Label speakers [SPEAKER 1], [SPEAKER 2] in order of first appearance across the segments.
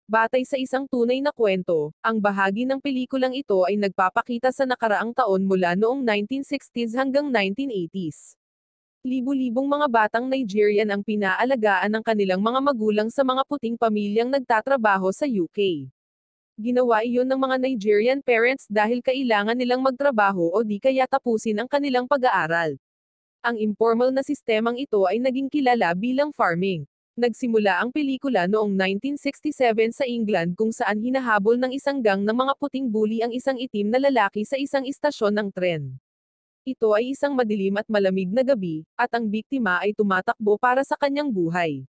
[SPEAKER 1] Batay sa isang tunay na kwento, ang bahagi ng pelikulang ito ay nagpapakita sa nakaraang taon mula noong 1960s hanggang 1980s. Libu-libong mga batang Nigerian ang pinaalagaan ng kanilang mga magulang sa mga puting pamilyang nagtatrabaho sa UK. Ginawa iyon ng mga Nigerian parents dahil kailangan nilang magtrabaho o di kaya tapusin ang kanilang pag-aaral. Ang informal na sistemang ito ay naging kilala bilang farming. Nagsimula ang pelikula noong 1967 sa England kung saan hinahabol ng isang gang ng mga puting bully ang isang itim na lalaki sa isang istasyon ng tren. Ito ay isang madilim at malamig na gabi, at ang biktima ay tumatakbo para sa kanyang buhay.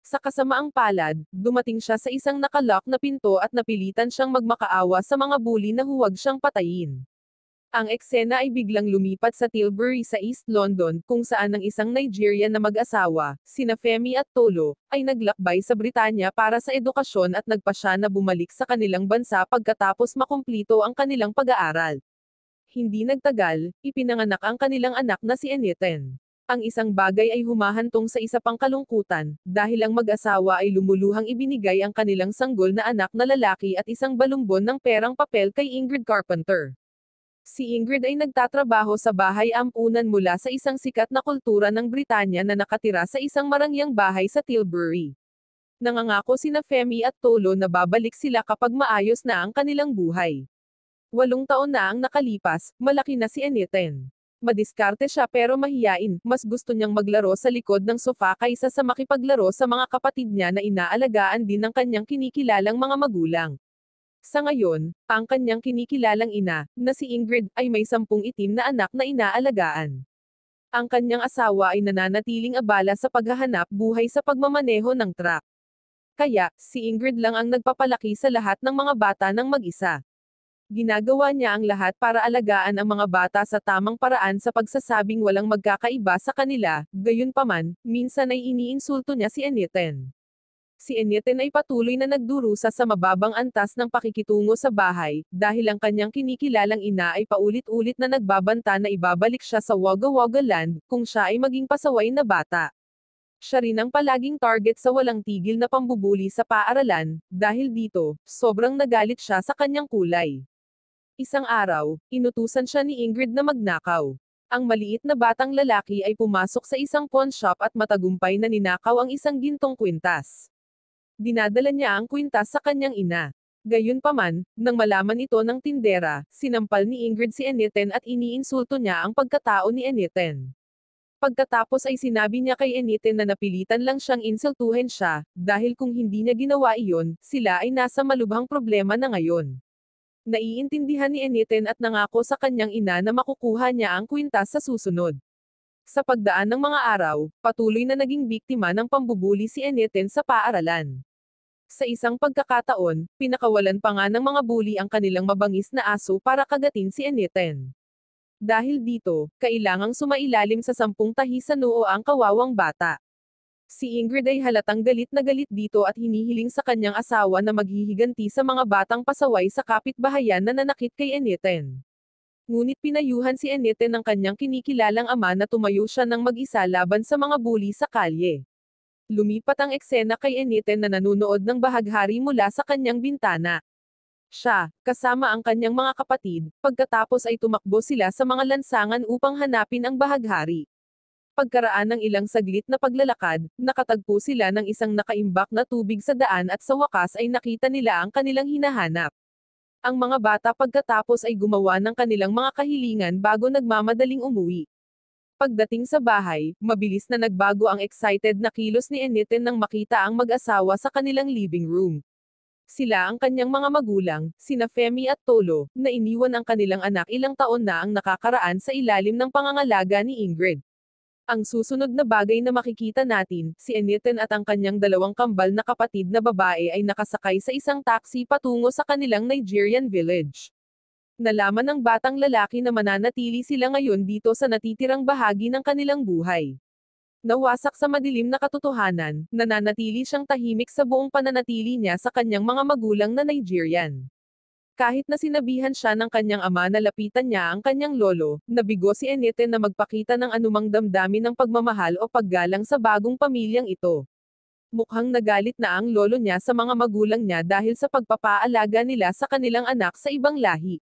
[SPEAKER 1] Sa kasamaang palad, dumating siya sa isang nakalock na pinto at napilitan siyang magmakaawa sa mga bully na huwag siyang patayin. Ang eksena ay biglang lumipat sa Tilbury sa East London, kung saan ang isang Nigerian na mag-asawa, sina Femi at Tolo, ay naglakbay sa Britanya para sa edukasyon at nagpasya na bumalik sa kanilang bansa pagkatapos makumplito ang kanilang pag-aaral. Hindi nagtagal, ipinanganak ang kanilang anak na si Eniten. Ang isang bagay ay humahantong sa isa pang kalungkutan, dahil ang mag-asawa ay lumuluhang ibinigay ang kanilang sanggol na anak na lalaki at isang balumbon ng perang papel kay Ingrid Carpenter. Si Ingrid ay nagtatrabaho sa bahay ampunan mula sa isang sikat na kultura ng Britanya na nakatira sa isang marangyang bahay sa Tilbury. Nangangako sina Femi at Tolo na babalik sila kapag maayos na ang kanilang buhay. 8 taon na ang nakalipas, malaki na si Eniten. Madiskarte siya pero mahiyain, mas gusto niyang maglaro sa likod ng sofa kaysa sa makipaglaro sa mga kapatid niya na inaalagaan din ng kanyang kinikilalang mga magulang. Sa ngayon, ang kanyang kinikilalang ina, na si Ingrid, ay may 10 itim na anak na inaalagaan. Ang kanyang asawa ay nananatiling abala sa paghahanap buhay sa pagmamaneho ng truck. Kaya, si Ingrid lang ang nagpapalaki sa lahat ng mga bata ng mag-isa. Ginagawa niya ang lahat para alagaan ang mga bata sa tamang paraan sa pagsasabing walang magkakaiba sa kanila, gayunpaman, minsan ay iniinsulto niya si Eniten. Si Eniten ay patuloy na nagdurusa sa mababang antas ng pakikitungo sa bahay, dahil ang kanyang kinikilalang ina ay paulit-ulit na nagbabanta na ibabalik siya sa Wagga Wagga Land, kung siya ay maging pasaway na bata. Siya rin ang palaging target sa walang tigil na pambubuli sa paaralan, dahil dito, sobrang nagalit siya sa kanyang kulay. Isang araw, inutusan siya ni Ingrid na magnakaw. Ang maliit na batang lalaki ay pumasok sa isang pawn shop at matagumpay na ninakaw ang isang gintong kwintas. Dinadala niya ang kwintas sa kanyang ina. Gayunpaman, nang malaman ito ng tindera, sinampal ni Ingrid si Eniten at iniinsulto niya ang pagkatao ni Eniten. Pagkatapos ay sinabi niya kay Eniten na napilitan lang siyang insultuhin siya, dahil kung hindi niya ginawa iyon, sila ay nasa malubhang problema na ngayon. Naiintindihan ni Eniten at nangako sa kanyang ina na makukuha niya ang kwintas sa susunod. Sa pagdaan ng mga araw, patuloy na naging biktima ng pambubuli si Eniten sa paaralan. Sa isang pagkakataon, pinakawalan pa nga ng mga bully ang kanilang mabangis na aso para kagatin si Eniten. Dahil dito, kailangang sumailalim sa 10 tahi sa noo ang kawawang bata. Si Ingrid ay halatang galit na galit dito at hinihiling sa kanyang asawa na maghihiganti sa mga batang pasaway sa kapitbahayan na nanakit kay Eniten. Ngunit pinayuhan si Eniten ng kanyang kinikilalang ama na tumayo siya ng mag-isa laban sa mga bully sa kalye. Lumipat ang eksena kay Eniten na nanunood ng bahaghari mula sa kanyang bintana. Siya, kasama ang kanyang mga kapatid, pagkatapos ay tumakbo sila sa mga lansangan upang hanapin ang bahaghari. Pagkaraan ng ilang saglit na paglalakad, nakatagpo sila ng isang nakaimbak na tubig sa daan at sa wakas ay nakita nila ang kanilang hinahanap. Ang mga bata pagkatapos ay gumawa ng kanilang mga kahilingan bago nagmamadaling umuwi. Pagdating sa bahay, mabilis na nagbago ang excited na kilos ni Eniten nang makita ang mag-asawa sa kanilang living room. Sila ang kanyang mga magulang, sina Femi at Tolo, na iniwan ang kanilang anak ilang taon na ang nakakaraan sa ilalim ng pangangalaga ni Ingrid. Ang susunod na bagay na makikita natin, si Eniten at ang kanyang 2 kambal na kapatid na babae ay nakasakay sa isang taxi patungo sa kanilang Nigerian village. Nalaman ng batang lalaki na mananatili sila ngayon dito sa natitirang bahagi ng kanilang buhay. Nawasak sa madilim na katotohanan, nananatili siyang tahimik sa buong pananatili niya sa kanyang mga magulang na Nigerian. Kahit na sinabihan siya ng kanyang ama na lapitan niya ang kanyang lolo, nabigo si Eniten na magpakita ng anumang damdamin ng pagmamahal o paggalang sa bagong pamilyang ito. Mukhang nagalit na ang lolo niya sa mga magulang niya dahil sa pagpapaalaga nila sa kanilang anak sa ibang lahi.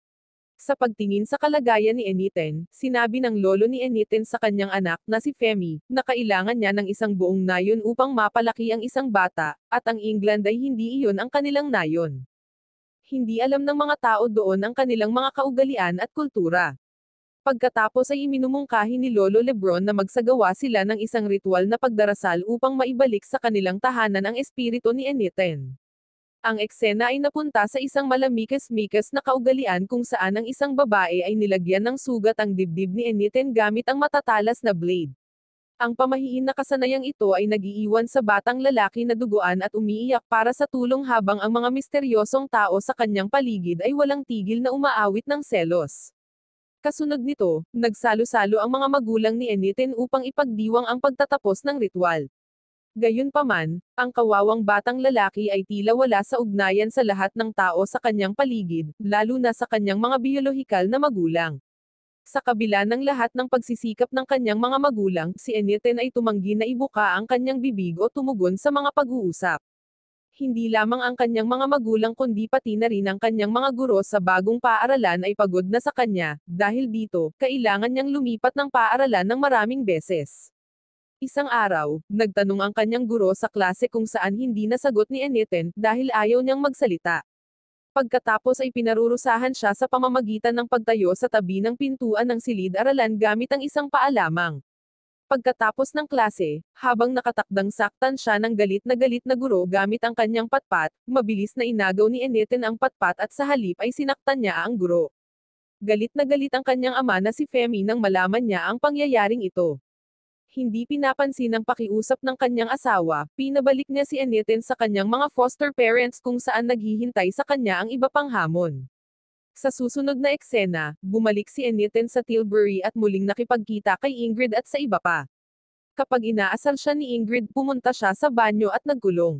[SPEAKER 1] Sa pagtingin sa kalagayan ni Eniten, sinabi ng lolo ni Eniten sa kanyang anak na si Femi, na kailangan niya ng isang buong nayon upang mapalaki ang isang bata, at ang England ay hindi iyon ang kanilang nayon. Hindi alam ng mga tao doon ang kanilang mga kaugalian at kultura. Pagkatapos ay iminumungkahi ni Lolo Lebron na magsagawa sila ng isang ritual na pagdarasal upang maibalik sa kanilang tahanan ang espiritu ni Eniten. Ang eksena ay napunta sa isang malamikas-mikas na kaugalian kung saan ang isang babae ay nilagyan ng sugat ang dibdib ni Eniten gamit ang matatalas na blade. Ang pamahiin na kasanayang ito ay nagiiwan sa batang lalaki na duguan at umiiyak para sa tulong habang ang mga misteryosong tao sa kanyang paligid ay walang tigil na umaawit ng selos. Kasunod nito, nagsalo-salo ang mga magulang ni Eniten upang ipagdiwang ang pagtatapos ng ritual. Gayunpaman, ang kawawang batang lalaki ay tila wala sa ugnayan sa lahat ng tao sa kanyang paligid, lalo na sa kanyang mga biyolohikal na magulang. Sa kabila ng lahat ng pagsisikap ng kanyang mga magulang, si Eniten ay tumanggi na ibuka ang kanyang bibig o tumugon sa mga pag-uusap. Hindi lamang ang kanyang mga magulang kundi pati na rin ang kanyang mga guro sa bagong paaralan ay pagod na sa kanya, dahil dito, kailangan niyang lumipat ng paaralan ng maraming beses. Isang araw, nagtanong ang kanyang guro sa klase kung saan hindi nasagot ni Eniten dahil ayaw niyang magsalita. Pagkatapos ay pinarurusahan siya sa pamamagitan ng pagtayo sa tabi ng pintuan ng silid-aralan gamit ang isang paa lamang. Pagkatapos ng klase, habang nakatakdang saktan siya ng galit na guro gamit ang kanyang patpat, mabilis na inagaw ni Eniten ang patpat at sa halip ay sinaktan niya ang guro. Galit na galit ang kanyang ama na si Femi nang malaman niya ang pangyayaring ito. Hindi pinapansin ang pakiusap ng kanyang asawa, pinabalik niya si Eniten sa kanyang mga foster parents kung saan naghihintay sa kanya ang iba pang hamon. Sa susunod na eksena, bumalik si Eniten sa Tilbury at muling nakipagkita kay Ingrid at sa iba pa. Kapag inaasar siya ni Ingrid, pumunta siya sa banyo at nagkulong.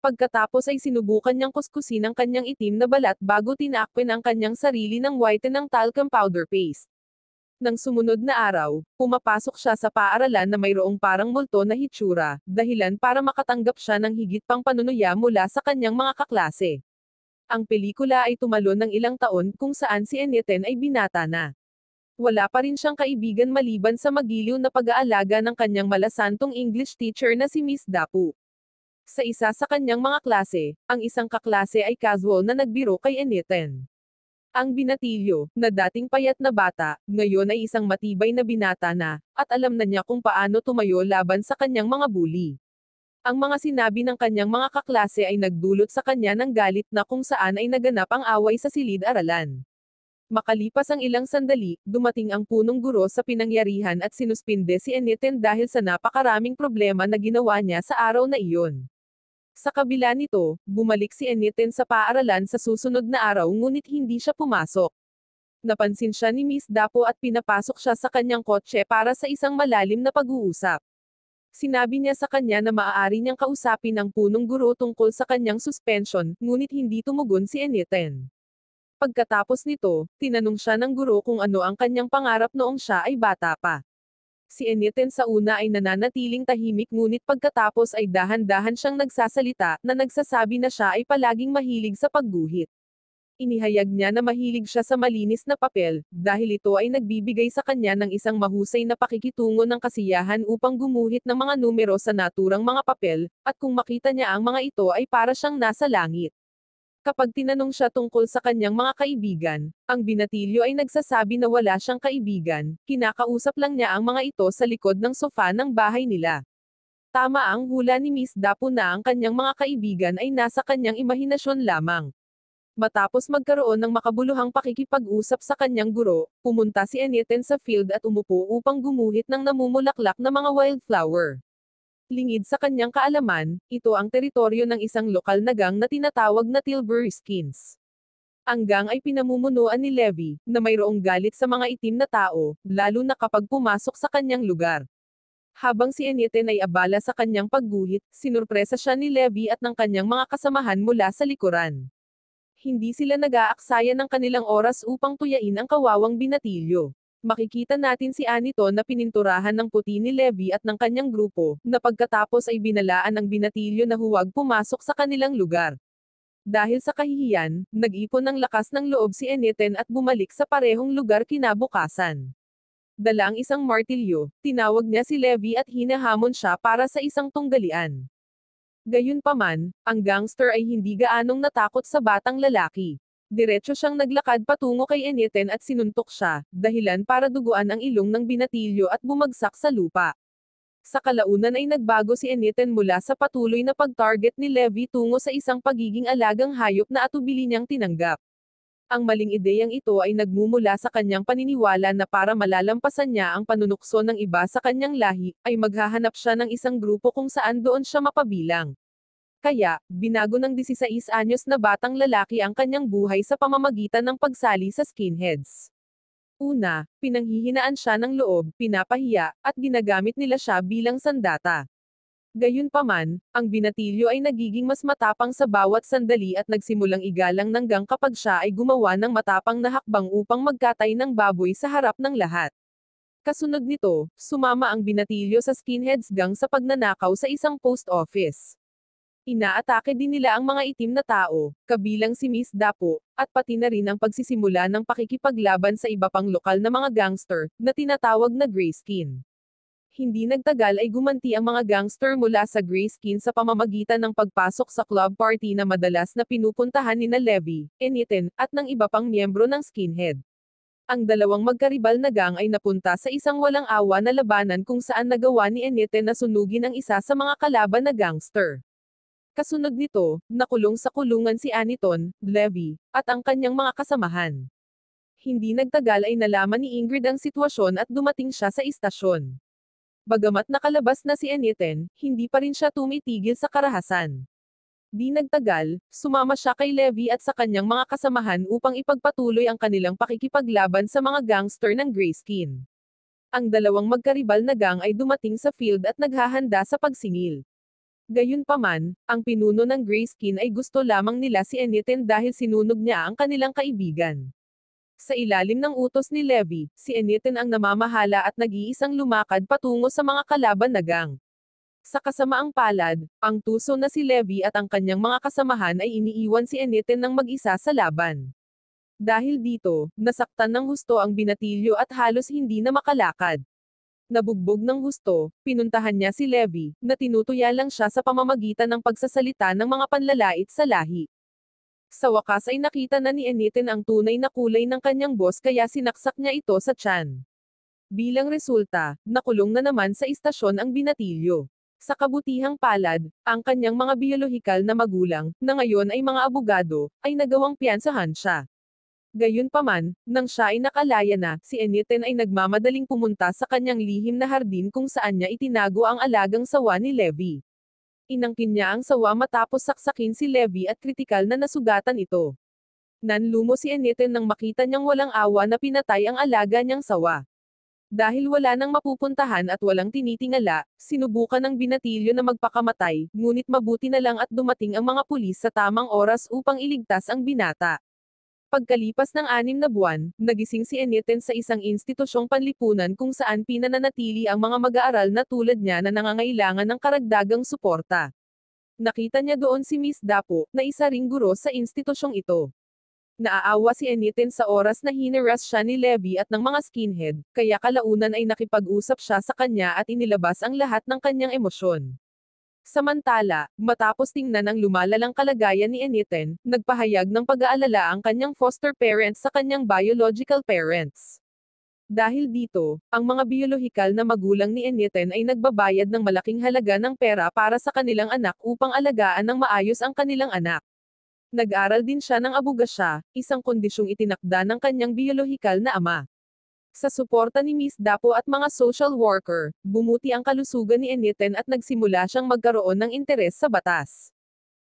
[SPEAKER 1] Pagkatapos ay sinubukan niyang kuskusin ang kanyang itim na balat bago tinakpan ang kanyang sarili ng whiten ng talcum powder paste. Nang sumunod na araw, pumapasok siya sa paaralan na mayroong parang multo na hitsura, dahilan para makatanggap siya ng higit pang panunuya mula sa kanyang mga kaklase. Ang pelikula ay tumalon ng ilang taon kung saan si Eniten ay binata na. Wala pa rin siyang kaibigan maliban sa magiliw na pag-aalaga ng kanyang malasantong English teacher na si Miss Dapu. Sa isa sa kanyang mga klase, ang isang kaklase ay casual na nagbiro kay Eniten. Ang binatilyo, na dating payat na bata, ngayon ay isang matibay na binata na, at alam na niya kung paano tumayo laban sa kanyang mga bully. Ang mga sinabi ng kanyang mga kaklase ay nagdulot sa kanya ng galit na kung saan ay naganap ang away sa silid-aralan. Makalipas ang ilang sandali, dumating ang punong guro sa pinangyarihan at sinuspinde si Eniten dahil sa napakaraming problema na ginawa niya sa araw na iyon. Sa kabila nito, bumalik si Eniten sa paaralan sa susunod na araw ngunit hindi siya pumasok. Napansin siya ni Miss Dapo at pinapasok siya sa kanyang kotse para sa isang malalim na pag-uusap. Sinabi niya sa kanya na maaari niyang kausapin ang punong guro tungkol sa kanyang suspension, ngunit hindi tumugon si Eniten. Pagkatapos nito, tinanong siya ng guro kung ano ang kanyang pangarap noong siya ay bata pa. Si Eniten sa una ay nananatiling tahimik ngunit pagkatapos ay dahan-dahan siyang nagsasalita, na nagsasabi na siya ay palaging mahilig sa pagguhit. Inihayag niya na mahilig siya sa malinis na papel, dahil ito ay nagbibigay sa kanya ng isang mahusay na pakikitungo ng kasiyahan upang gumuhit ng mga numero sa naturang mga papel, at kung makita niya ang mga ito ay para siyang nasa langit. Kapag tinanong siya tungkol sa kanyang mga kaibigan, ang binatilyo ay nagsasabi na wala siyang kaibigan, kinakausap lang niya ang mga ito sa likod ng sofa ng bahay nila. Tama ang hula ni Miss Dapo na ang kanyang mga kaibigan ay nasa kanyang imahinasyon lamang. Matapos magkaroon ng makabuluhang pakikipag-usap sa kanyang guro, pumunta si Eniten sa field at umupo upang gumuhit ng namumulaklak na mga wildflower. Lingid sa kanyang kaalaman, ito ang teritoryo ng isang lokal na gang na tinatawag na Tilbury Skins. Ang gang ay pinamumunuan ni Levi, na mayroong galit sa mga itim na tao, lalo na kapag pumasok sa kanyang lugar. Habang si Eniten ay abala sa kanyang pagguhit, sinurpresa siya ni Levi at ng kanyang mga kasamahan mula sa likuran. Hindi sila nag-aaksaya ng kanilang oras upang tuyain ang kawawang binatilyo. Makikita natin si Aniton na pininturahan ng puti ni Levi at ng kanyang grupo, na pagkatapos ay binalaan ng binatilyo na huwag pumasok sa kanilang lugar. Dahil sa kahihiyan, nag-ipon ng lakas ng loob si Aniton at bumalik sa parehong lugar kinabukasan. Dala ang isang martilyo, tinawag niya si Levi at hinahamon siya para sa isang tunggalian. Gayunpaman, ang gangster ay hindi gaanong natakot sa batang lalaki. Diretso siyang naglakad patungo kay Aniton at sinuntok siya, dahilan para duguan ang ilong ng binatilyo at bumagsak sa lupa. Sa kalaunan ay nagbago si Aniton mula sa patuloy na pag-target ni Levi tungo sa isang pagiging alagang hayop na atubili niyang tinanggap. Ang maling ideyang ito ay nagmumula sa kanyang paniniwala na para malalampasan niya ang panunukso ng iba sa kanyang lahi, ay maghahanap siya ng isang grupo kung saan doon siya mapabilang. Kaya, binago ng 16 anyos na batang lalaki ang kanyang buhay sa pamamagitan ng pagsali sa skinheads. Una, pinanghihinaan siya ng loob, pinapahiya, at ginagamit nila siya bilang sandata. Gayunpaman, ang binatilyo ay nagiging mas matapang sa bawat sandali at nagsimulang igalang hanggang kapag siya ay gumawa ng matapang na hakbang upang magkatay ng baboy sa harap ng lahat. Kasunod nito, sumama ang binatilyo sa skinheads gang sa pagnanakaw sa isang post office. Inaatake din nila ang mga itim na tao, kabilang si Miss Dapo, at pati na rin ang pagsisimula ng pakikipaglaban sa iba pang lokal na mga gangster, na tinatawag na Grayskin. Hindi nagtagal ay gumanti ang mga gangster mula sa Grayskin sa pamamagitan ng pagpasok sa club party na madalas na pinupuntahan ni na Levi, Aniton, at ng iba pang miyembro ng skinhead. Ang dalawang magkaribal na gang ay napunta sa isang walang awa na labanan kung saan nagawa ni Aniton na sunugin ang isa sa mga kalaban na gangster. Kasunod nito, nakulong sa kulungan si Aniton, Levi, at ang kanyang mga kasamahan. Hindi nagtagal ay nalaman ni Ingrid ang sitwasyon at dumating siya sa istasyon. Bagamat nakalabas na si Aniton, hindi pa rin siya tumitigil sa karahasan. Di nagtagal, sumama siya kay Levi at sa kanyang mga kasamahan upang ipagpatuloy ang kanilang pakikipaglaban sa mga gangster ng Grayskin. Ang dalawang magkaribal na gang ay dumating sa field at naghahanda sa pagsingil. Gayunpaman, ang pinuno ng Grayskin ay gusto lamang nila si Aniton dahil sinunog niya ang kanilang kaibigan. Sa ilalim ng utos ni Levi, si Aniton ang namamahala at nag-iisang lumakad patungo sa mga kalaban na gang. Sa kasamaang palad, ang tuso na si Levi at ang kanyang mga kasamahan ay iniiwan si Aniton ng mag-isa sa laban. Dahil dito, nasaktan ng husto ang binatilyo at halos hindi na makalakad. Nabugbog ng husto, pinuntahan niya si Levi, na tinutuya lang siya sa pamamagitan ng pagsasalita ng mga panlalait sa lahi. Sa wakas ay nakita na ni Aniton ang tunay na kulay ng kanyang boss kaya sinaksak niya ito sa tiyan. Bilang resulta, nakulong na naman sa istasyon ang binatilyo. Sa kabutihang palad, ang kanyang mga biolohikal na magulang, na ngayon ay mga abogado, ay nagawang piyansahan siya. Gayunpaman, nang siya ay nakalaya na, si Aniton ay nagmamadaling pumunta sa kanyang lihim na hardin kung saan niya itinago ang alagang sawa ni Levi. Inangkin niya ang sawa matapos saksakin si Levi at kritikal na nasugatan ito. Nanlumo si Aniton nang makita niyang walang awa na pinatay ang alaga niyang sawa. Dahil wala nang mapupuntahan at walang tinitingala, sinubukan ng binatilyo na magpakamatay, ngunit mabuti na lang at dumating ang mga pulis sa tamang oras upang iligtas ang binata. Pagkalipas ng 6 na buwan, nagising si Aniton sa isang institusyong panlipunan kung saan pinananatili ang mga mag-aaral na tulad niya na nangangailangan ng karagdagang suporta. Nakita niya doon si Miss Dapo, na isa ring guro sa institusyong ito. Naaawa si Aniton sa oras na hinaras siya ni Levi at ng mga skinhead, kaya kalaunan ay nakipag-usap siya sa kanya at inilabas ang lahat ng kanyang emosyon. Samantala, matapos tingnan ang lumalalang kalagayan ni Aniton, nagpahayag ng pag-aalala ang kanyang foster parents sa kanyang biological parents. Dahil dito, ang mga biolohikal na magulang ni Aniton ay nagbabayad ng malaking halaga ng pera para sa kanilang anak upang alagaan ng maayos ang kanilang anak. Nag-aral din siya ng abogasya, isang kondisyong itinakda ng kanyang biolohikal na ama. Sa suporta ni Miss Dapo at mga social worker, bumuti ang kalusugan ni Aniton at nagsimula siyang magkaroon ng interes sa batas.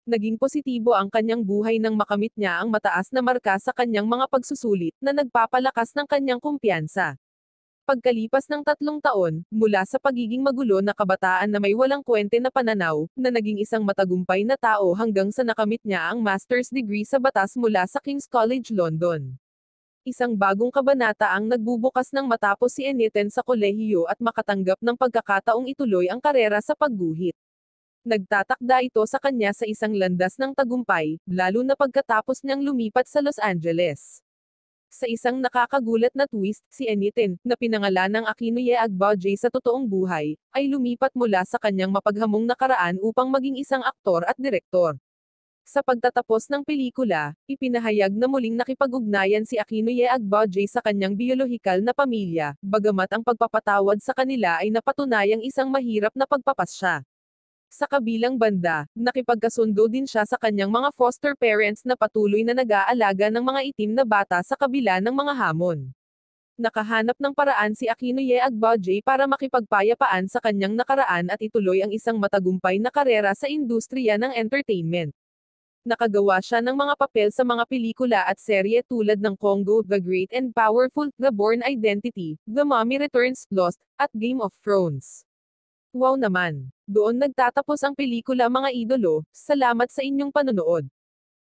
[SPEAKER 1] Naging positibo ang kanyang buhay nang makamit niya ang mataas na marka sa kanyang mga pagsusulit na nagpapalakas ng kanyang kumpiyansa. Pagkalipas ng 3 taon, mula sa pagiging magulo na kabataan na may walang kwente na pananaw, na naging isang matagumpay na tao hanggang sa nakamit niya ang master's degree sa batas mula sa King's College London. Isang bagong kabanata ang nagbubukas ng matapos si Eniten sa kolehiyo at makatanggap ng pagkakataong ituloy ang karera sa pagguhit. Nagtatakda ito sa kanya sa isang landas ng tagumpay, lalo na pagkatapos niyang lumipat sa Los Angeles. Sa isang nakakagulat na twist, si Eniten, na pinangalan ng Akinoye Agbaje sa totoong buhay, ay lumipat mula sa kanyang mapaghamong nakaraan upang maging isang aktor at direktor. Sa pagtatapos ng pelikula, ipinahayag na muling nakipag-ugnayan si Akinoye Agbaje sa kanyang biolohikal na pamilya, bagamat ang pagpapatawad sa kanila ay napatunayang isang mahirap na pagpapasya. Sa kabilang banda, nakipagkasundo din siya sa kanyang mga foster parents na patuloy na nag-aalaga ng mga itim na bata sa kabila ng mga hamon. Nakahanap ng paraan si Akinoye Agbaje para makipagpayapaan sa kanyang nakaraan at ituloy ang isang matagumpay na karera sa industriya ng entertainment. Nakagawa siya ng mga papel sa mga pelikula at serye tulad ng Congo, The Great and Powerful, The Bourne Identity, The Mummy Returns, Lost, at Game of Thrones. Wow naman! Doon nagtatapos ang pelikula mga idolo, salamat sa inyong panonood.